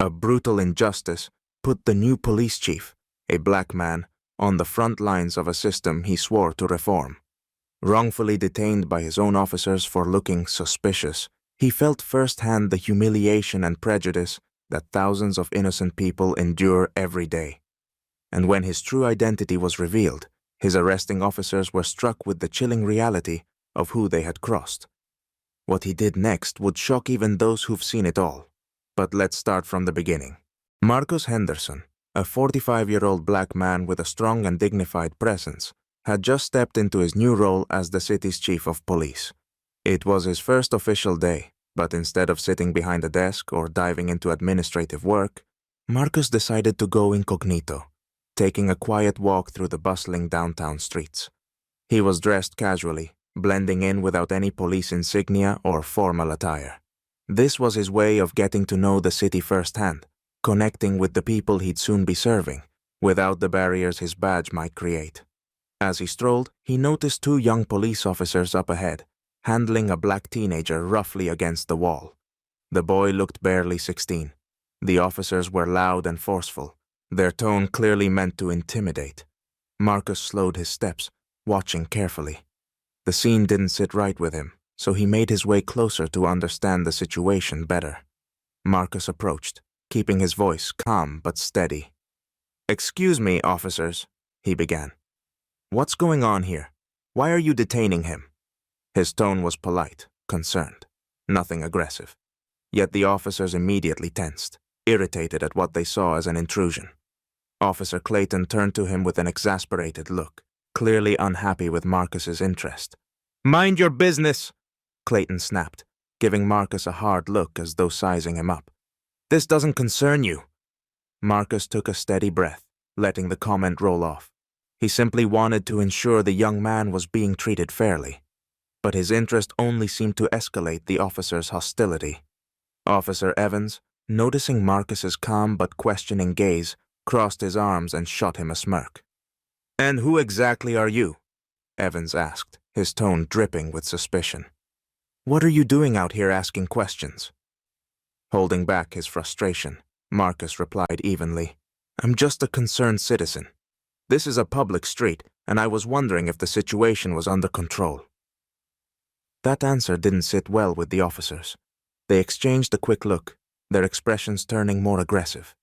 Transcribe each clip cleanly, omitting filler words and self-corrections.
A brutal injustice put the new police chief, a black man, on the front lines of a system he swore to reform. Wrongfully detained by his own officers for looking suspicious, he felt firsthand the humiliation and prejudice that thousands of innocent people endure every day. And when his true identity was revealed, his arresting officers were struck with the chilling reality of who they had crossed. What he did next would shock even those who've seen it all. But let's start from the beginning. Marcus Henderson, a 45-year-old black man with a strong and dignified presence, had just stepped into his new role as the city's chief of police. It was his first official day, but instead of sitting behind a desk or diving into administrative work, Marcus decided to go incognito, taking a quiet walk through the bustling downtown streets. He was dressed casually, blending in without any police insignia or formal attire. This was his way of getting to know the city firsthand, connecting with the people he'd soon be serving, without the barriers his badge might create. As he strolled, he noticed two young police officers up ahead, handling a black teenager roughly against the wall. The boy looked barely 16. The officers were loud and forceful, their tone clearly meant to intimidate. Marcus slowed his steps, watching carefully. The scene didn't sit right with him, so he made his way closer to understand the situation better. Marcus approached, keeping his voice calm but steady. "Excuse me, officers," he began. "What's going on here? Why are you detaining him?" His tone was polite, concerned, nothing aggressive. Yet the officers immediately tensed, irritated at what they saw as an intrusion. Officer Clayton turned to him with an exasperated look, clearly unhappy with Marcus's interest. "Mind your business!" Clayton snapped, giving Marcus a hard look as though sizing him up. "This doesn't concern you." Marcus took a steady breath, letting the comment roll off. He simply wanted to ensure the young man was being treated fairly. But his interest only seemed to escalate the officer's hostility. Officer Evans, noticing Marcus's calm but questioning gaze, crossed his arms and shot him a smirk. "And who exactly are you?" Evans asked, his tone dripping with suspicion. "What are you doing out here asking questions?" Holding back his frustration, Marcus replied evenly, "I'm just a concerned citizen. This is a public street, and I was wondering if the situation was under control." That answer didn't sit well with the officers. They exchanged a quick look, their expressions turning more aggressive.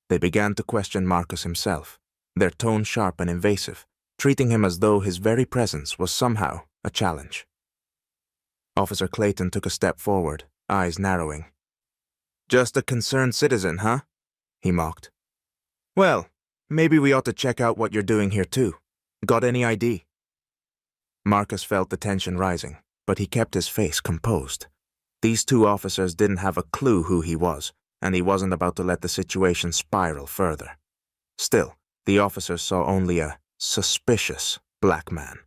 They began to question Marcus himself, their tone sharp and invasive, treating him as though his very presence was somehow a challenge. Officer Clayton took a step forward, eyes narrowing. "Just a concerned citizen, huh?" he mocked. "Well, maybe we ought to check out what you're doing here too. Got any ID?" Marcus felt the tension rising, but he kept his face composed. These two officers didn't have a clue who he was, and he wasn't about to let the situation spiral further. Still, the officers saw only a suspicious black man.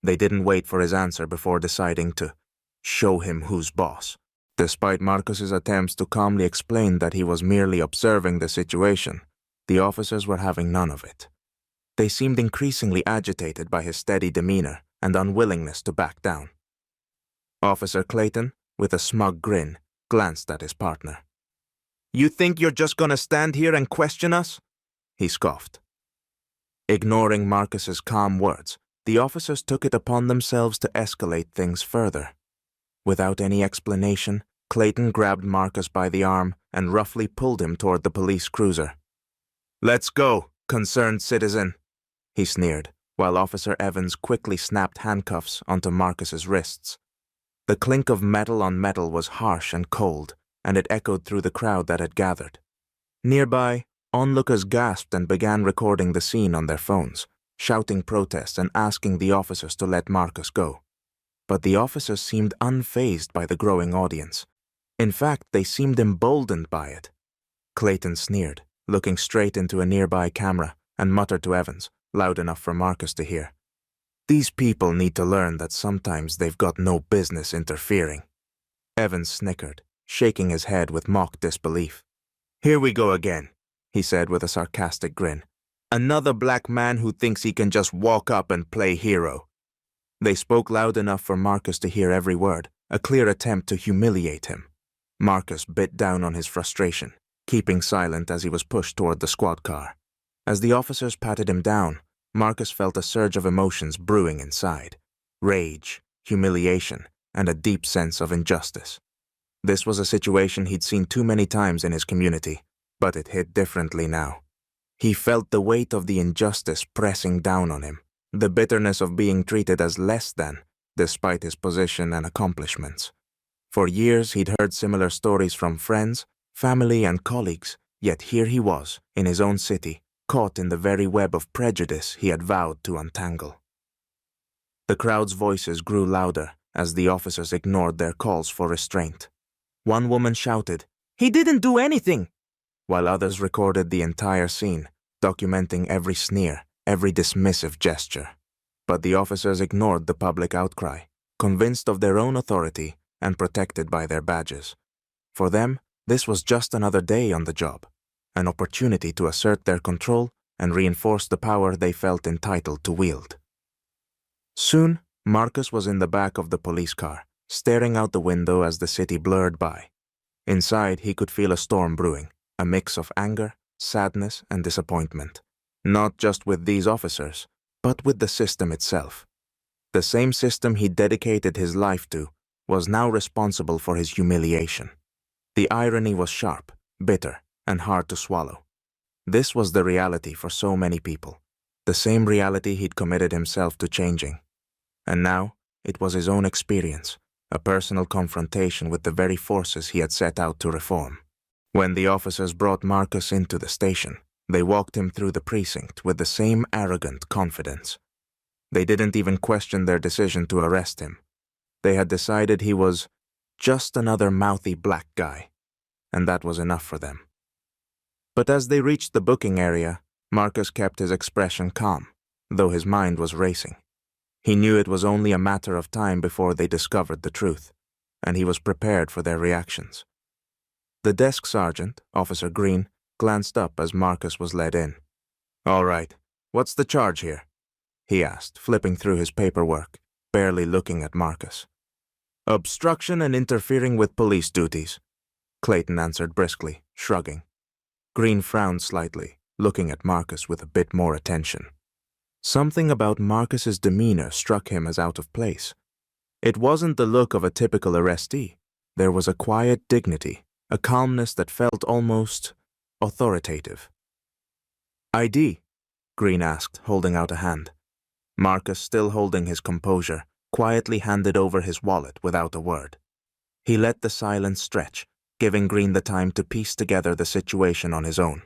They didn't wait for his answer before deciding to show him who's boss. Despite Marcus's attempts to calmly explain that he was merely observing the situation, the officers were having none of it. They seemed increasingly agitated by his steady demeanor and unwillingness to back down. Officer Clayton, with a smug grin, glanced at his partner. "You think you're just gonna stand here and question us?" he scoffed. Ignoring Marcus's calm words, the officers took it upon themselves to escalate things further. Without any explanation, Clayton grabbed Marcus by the arm and roughly pulled him toward the police cruiser. "Let's go, concerned citizen," he sneered, while Officer Evans quickly snapped handcuffs onto Marcus's wrists. The clink of metal on metal was harsh and cold, and it echoed through the crowd that had gathered. Nearby, onlookers gasped and began recording the scene on their phones, shouting protests and asking the officers to let Marcus go. But the officers seemed unfazed by the growing audience. In fact, they seemed emboldened by it. Clayton sneered, looking straight into a nearby camera, and muttered to Evans, loud enough for Marcus to hear, "These people need to learn that sometimes they've got no business interfering." Evans snickered, shaking his head with mock disbelief. "Here we go again," he said with a sarcastic grin. "Another black man who thinks he can just walk up and play hero." They spoke loud enough for Marcus to hear every word, a clear attempt to humiliate him. Marcus bit down on his frustration. keeping silent as he was pushed toward the squad car. As the officers patted him down, Marcus felt a surge of emotions brewing inside. Rage, humiliation, and a deep sense of injustice. This was a situation he'd seen too many times in his community, but it hit differently now. He felt the weight of the injustice pressing down on him, the bitterness of being treated as less than, despite his position and accomplishments. For years he'd heard similar stories from friends, family, and colleagues, yet here he was, in his own city, caught in the very web of prejudice he had vowed to untangle. The crowd's voices grew louder as the officers ignored their calls for restraint. One woman shouted, "He didn't do anything!" while others recorded the entire scene, documenting every sneer, every dismissive gesture. But the officers ignored the public outcry, convinced of their own authority and protected by their badges. For them, this was just another day on the job, an opportunity to assert their control and reinforce the power they felt entitled to wield. Soon, Marcus was in the back of the police car, staring out the window as the city blurred by. Inside, he could feel a storm brewing, a mix of anger, sadness, and disappointment. Not just with these officers, but with the system itself. The same system he dedicated his life to was now responsible for his humiliation. The irony was sharp, bitter, and hard to swallow. This was the reality for so many people, the same reality he'd committed himself to changing. And now, it was his own experience, a personal confrontation with the very forces he had set out to reform. When the officers brought Marcus into the station, they walked him through the precinct with the same arrogant confidence. They didn't even question their decision to arrest him. They had decided he was just another mouthy black guy, and that was enough for them. But as they reached the booking area, Marcus kept his expression calm, though his mind was racing. He knew it was only a matter of time before they discovered the truth, and he was prepared for their reactions. The desk sergeant, Officer Green, glanced up as Marcus was led in. "All right, what's the charge here?" he asked, flipping through his paperwork, barely looking at Marcus. "Obstruction and interfering with police duties," Clayton answered briskly, shrugging. Green frowned slightly, looking at Marcus with a bit more attention. Something about Marcus's demeanor struck him as out of place. It wasn't the look of a typical arrestee. There was a quiet dignity, a calmness that felt almost authoritative. "ID?" Green asked, holding out a hand. Marcus, still holding his composure, quietly handed over his wallet without a word. He let the silence stretch, giving Green the time to piece together the situation on his own.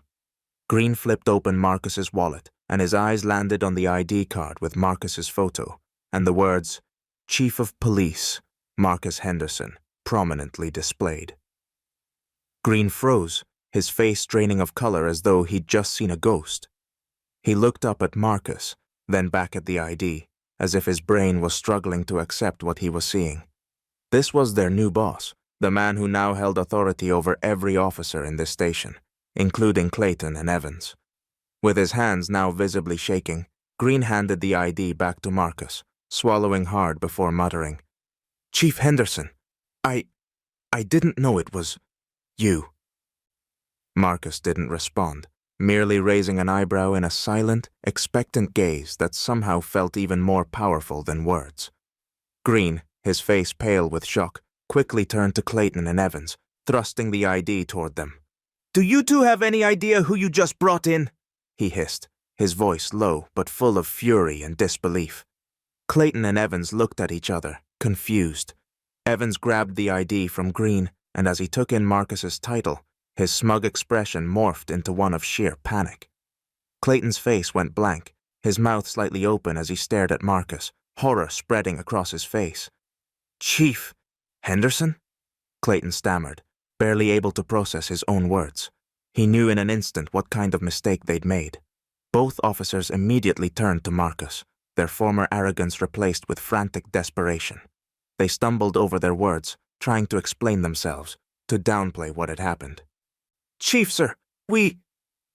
Green flipped open Marcus's wallet, and his eyes landed on the ID card with Marcus's photo, and the words, "Chief of Police, Marcus Henderson," prominently displayed. Green froze, his face draining of color as though he'd just seen a ghost. He looked up at Marcus, then back at the ID, as if his brain was struggling to accept what he was seeing. This was their new boss, the man who now held authority over every officer in this station, including Clayton and Evans. With his hands now visibly shaking, Green handed the ID back to Marcus, swallowing hard before muttering, "Chief Henderson, I didn't know it was you." Marcus didn't respond, merely raising an eyebrow in a silent, expectant gaze that somehow felt even more powerful than words. Green, his face pale with shock, quickly turned to Clayton and Evans, thrusting the ID toward them. "Do you two have any idea who you just brought in?" he hissed, his voice low but full of fury and disbelief. Clayton and Evans looked at each other, confused. Evans grabbed the ID from Green, and as he took in Marcus's title, his smug expression morphed into one of sheer panic. Clayton's face went blank, his mouth slightly open as he stared at Marcus, horror spreading across his face. "Chief Henderson?" Clayton stammered, barely able to process his own words. He knew in an instant what kind of mistake they'd made. Both officers immediately turned to Marcus, their former arrogance replaced with frantic desperation. They stumbled over their words, trying to explain themselves, to downplay what had happened. "Chief, sir, we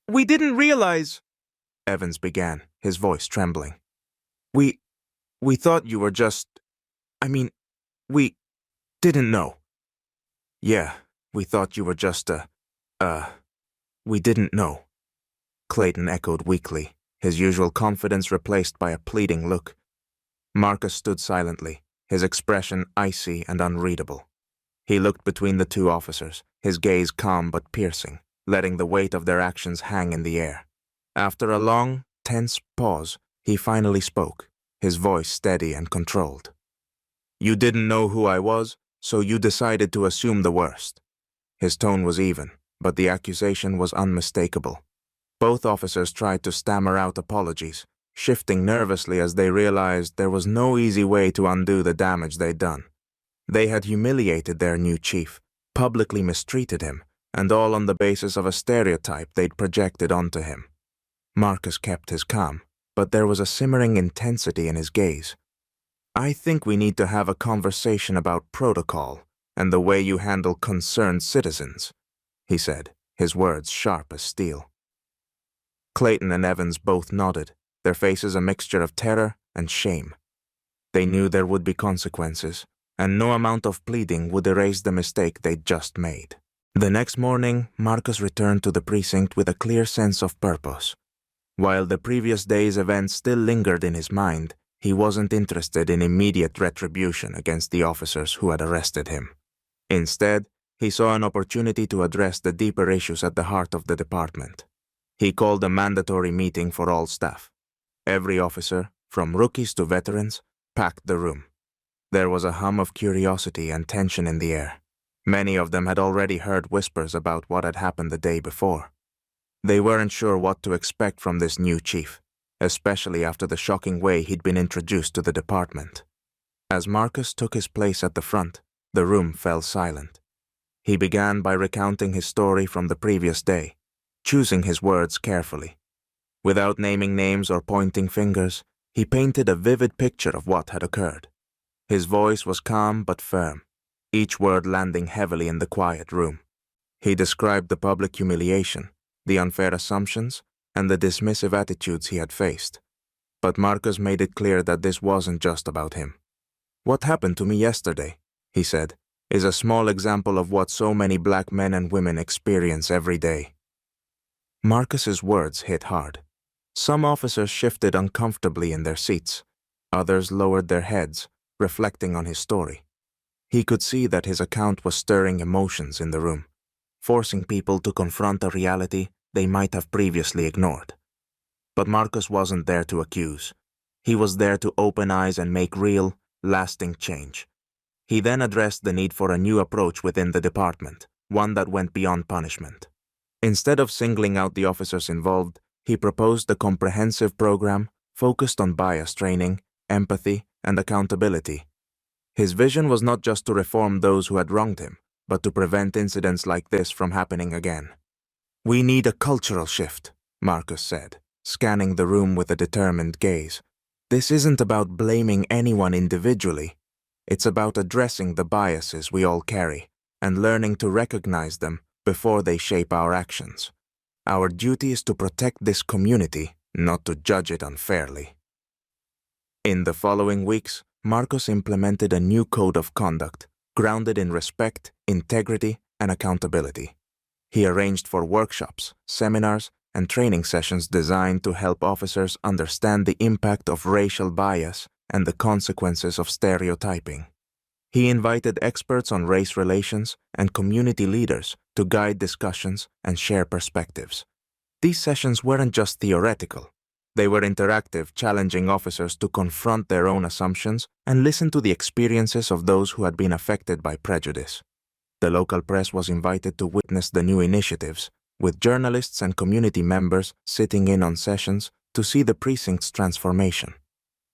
didn't realize," Evans began, his voice trembling. We thought you were just, we didn't know." "Yeah, we thought you were just We didn't know. Clayton echoed weakly, his usual confidence replaced by a pleading look. Marcus stood silently, his expression icy and unreadable. He looked between the two officers, his gaze calm but piercing, letting the weight of their actions hang in the air. After a long, tense pause, he finally spoke, his voice steady and controlled. "You didn't know who I was, so you decided to assume the worst." His tone was even, but the accusation was unmistakable. Both officers tried to stammer out apologies, shifting nervously as they realized there was no easy way to undo the damage they'd done. They had humiliated their new chief, publicly mistreated him, and all on the basis of a stereotype they'd projected onto him. Marcus kept his calm, but there was a simmering intensity in his gaze. "I think we need to have a conversation about protocol and the way you handle concerned citizens," he said, his words sharp as steel. Clayton and Evans both nodded, their faces a mixture of terror and shame. They knew there would be consequences, and no amount of pleading would erase the mistake they'd just made. The next morning, Marcus returned to the precinct with a clear sense of purpose. While the previous day's events still lingered in his mind, he wasn't interested in immediate retribution against the officers who had arrested him. Instead, he saw an opportunity to address the deeper issues at the heart of the department. He called a mandatory meeting for all staff. Every officer, from rookies to veterans, packed the room. There was a hum of curiosity and tension in the air. Many of them had already heard whispers about what had happened the day before. They weren't sure what to expect from this new chief, especially after the shocking way he'd been introduced to the department. As Marcus took his place at the front, the room fell silent. He began by recounting his story from the previous day, choosing his words carefully. Without naming names or pointing fingers, he painted a vivid picture of what had occurred. His voice was calm but firm, each word landing heavily in the quiet room. He described the public humiliation, the unfair assumptions, and the dismissive attitudes he had faced. But Marcus made it clear that this wasn't just about him. "What happened to me yesterday," he said, "is a small example of what so many black men and women experience every day." Marcus's words hit hard. Some officers shifted uncomfortably in their seats. Others lowered their heads, reflecting on his story. He could see that his account was stirring emotions in the room, forcing people to confront a reality they might have previously ignored. But Marcus wasn't there to accuse. He was there to open eyes and make real, lasting change. He then addressed the need for a new approach within the department, one that went beyond punishment. Instead of singling out the officers involved, he proposed a comprehensive program focused on bias training, empathy, and accountability. His vision was not just to reform those who had wronged him, but to prevent incidents like this from happening again. "We need a cultural shift," Marcus said, scanning the room with a determined gaze. "This isn't about blaming anyone individually. It's about addressing the biases we all carry and learning to recognize them before they shape our actions. Our duty is to protect this community, not to judge it unfairly." In the following weeks, Marcus implemented a new code of conduct, grounded in respect, integrity, and accountability. He arranged for workshops, seminars, and training sessions designed to help officers understand the impact of racial bias and the consequences of stereotyping. He invited experts on race relations and community leaders to guide discussions and share perspectives. These sessions weren't just theoretical. They were interactive, challenging officers to confront their own assumptions and listen to the experiences of those who had been affected by prejudice. The local press was invited to witness the new initiatives, with journalists and community members sitting in on sessions to see the precinct's transformation.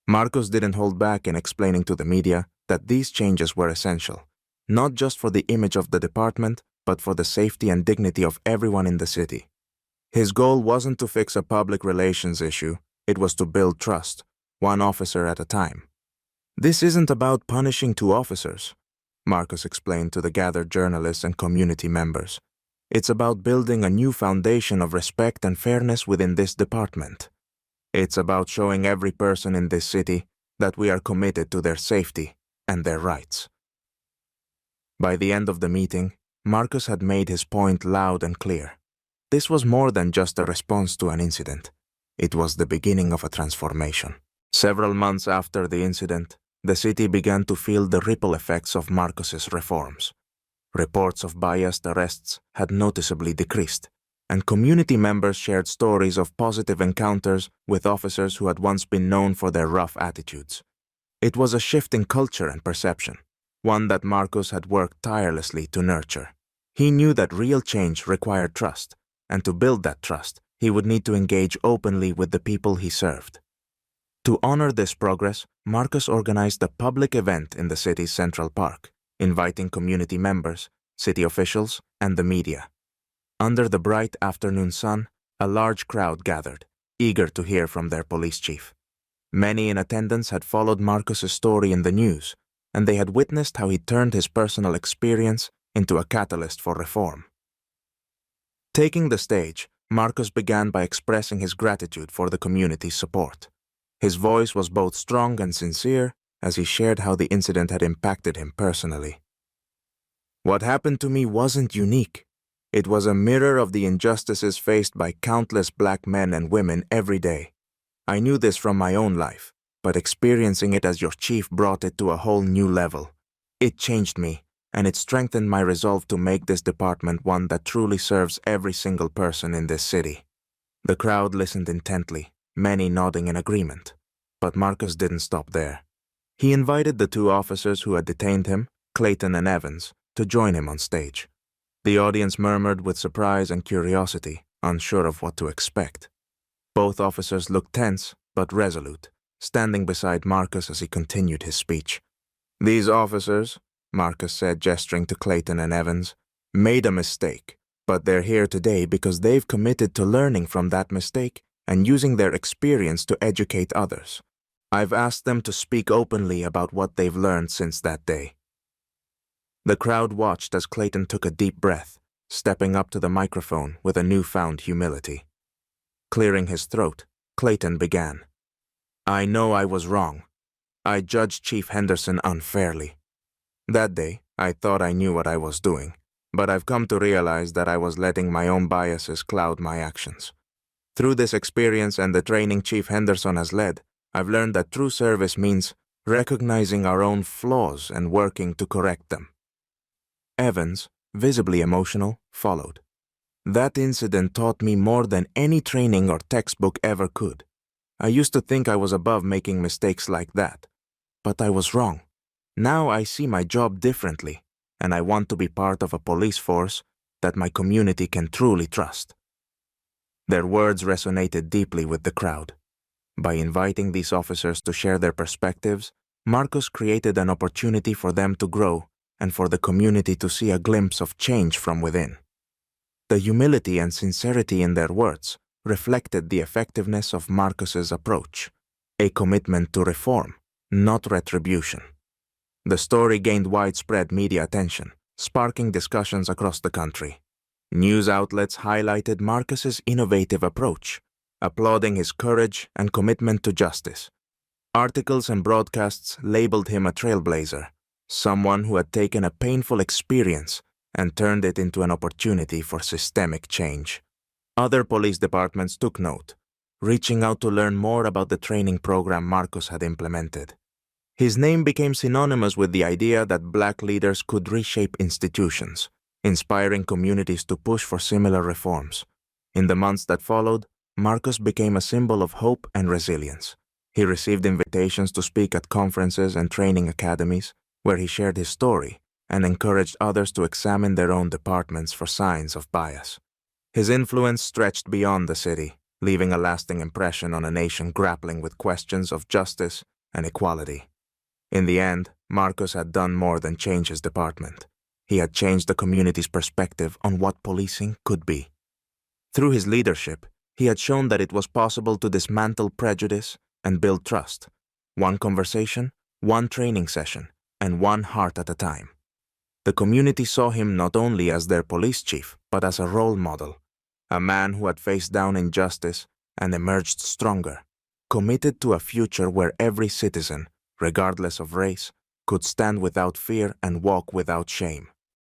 Marcus didn't hold back in explaining to the media that these changes were essential, not just for the image of the department, but for the safety and dignity of everyone in the city. His goal wasn't to fix a public relations issue, it was to build trust, one officer at a time. "This isn't about punishing two officers," Marcus explained to the gathered journalists and community members. "It's about building a new foundation of respect and fairness within this department. It's about showing every person in this city that we are committed to their safety and their rights." By the end of the meeting, Marcus had made his point loud and clear. this was more than just a response to an incident. It was the beginning of a transformation. Several months after the incident, the city began to feel the ripple effects of Marcus's reforms. Reports of biased arrests had noticeably decreased, and community members shared stories of positive encounters with officers who had once been known for their rough attitudes. It was a shift in culture and perception, one that Marcus had worked tirelessly to nurture. He knew that real change required trust, and to build that trust, he would need to engage openly with the people he served. To honor this progress, Marcus organized a public event in the city's Central Park, inviting community members, city officials, and the media. Under the bright afternoon sun, a large crowd gathered, eager to hear from their police chief. Many in attendance had followed Marcus's story in the news, and they had witnessed how he turned his personal experience into a catalyst for reform. Taking the stage, Marcus began by expressing his gratitude for the community's support. His voice was both strong and sincere as he shared how the incident had impacted him personally. What happened to me wasn't unique. It was a mirror of the injustices faced by countless black men and women every day. I knew this from my own life, but experiencing it as your chief brought it to a whole new level. It changed me, and it strengthened my resolve to make this department one that truly serves every single person in this city. The crowd listened intently, many nodding in agreement. But Marcus didn't stop there. He invited the two officers who had detained him, Clayton and Evans, to join him on stage. The audience murmured with surprise and curiosity, unsure of what to expect. Both officers looked tense, but resolute, standing beside Marcus as he continued his speech. "These officers," Marcus said, gesturing to Clayton and Evans, "made a mistake, but they're here today because they've committed to learning from that mistake and using their experience to educate others. I've asked them to speak openly about what they've learned since that day." The crowd watched as Clayton took a deep breath, stepping up to the microphone with a newfound humility. Clearing his throat, Clayton began. "I know I was wrong. I judged Chief Henderson unfairly. That day, I thought I knew what I was doing, but I've come to realize that I was letting my own biases cloud my actions. Through this experience and the training Chief Henderson has led, I've learned that true service means recognizing our own flaws and working to correct them." Evans, visibly emotional, followed. "That incident taught me more than any training or textbook ever could. I used to think I was above making mistakes like that, but I was wrong. Now I see my job differently, and I want to be part of a police force that my community can truly trust." Their words resonated deeply with the crowd. By inviting these officers to share their perspectives, Marcus created an opportunity for them to grow and for the community to see a glimpse of change from within. The humility and sincerity in their words reflected the effectiveness of Marcus's approach, a commitment to reform, not retribution. The story gained widespread media attention, sparking discussions across the country. News outlets highlighted Marcus's innovative approach, applauding his courage and commitment to justice. Articles and broadcasts labeled him a trailblazer, someone who had taken a painful experience and turned it into an opportunity for systemic change. Other police departments took note, reaching out to learn more about the training program Marcus had implemented. His name became synonymous with the idea that black leaders could reshape institutions, inspiring communities to push for similar reforms. In the months that followed, Marcus became a symbol of hope and resilience. He received invitations to speak at conferences and training academies, where he shared his story and encouraged others to examine their own departments for signs of bias. His influence stretched beyond the city, leaving a lasting impression on a nation grappling with questions of justice and equality. In the end, Marcus had done more than change his department. He had changed the community's perspective on what policing could be. Through his leadership, he had shown that it was possible to dismantle prejudice and build trust, one conversation, one training session, and one heart at a time. The community saw him not only as their police chief, but as a role model, a man who had faced down injustice and emerged stronger, committed to a future where every citizen, regardless of race, could stand without fear and walk without shame.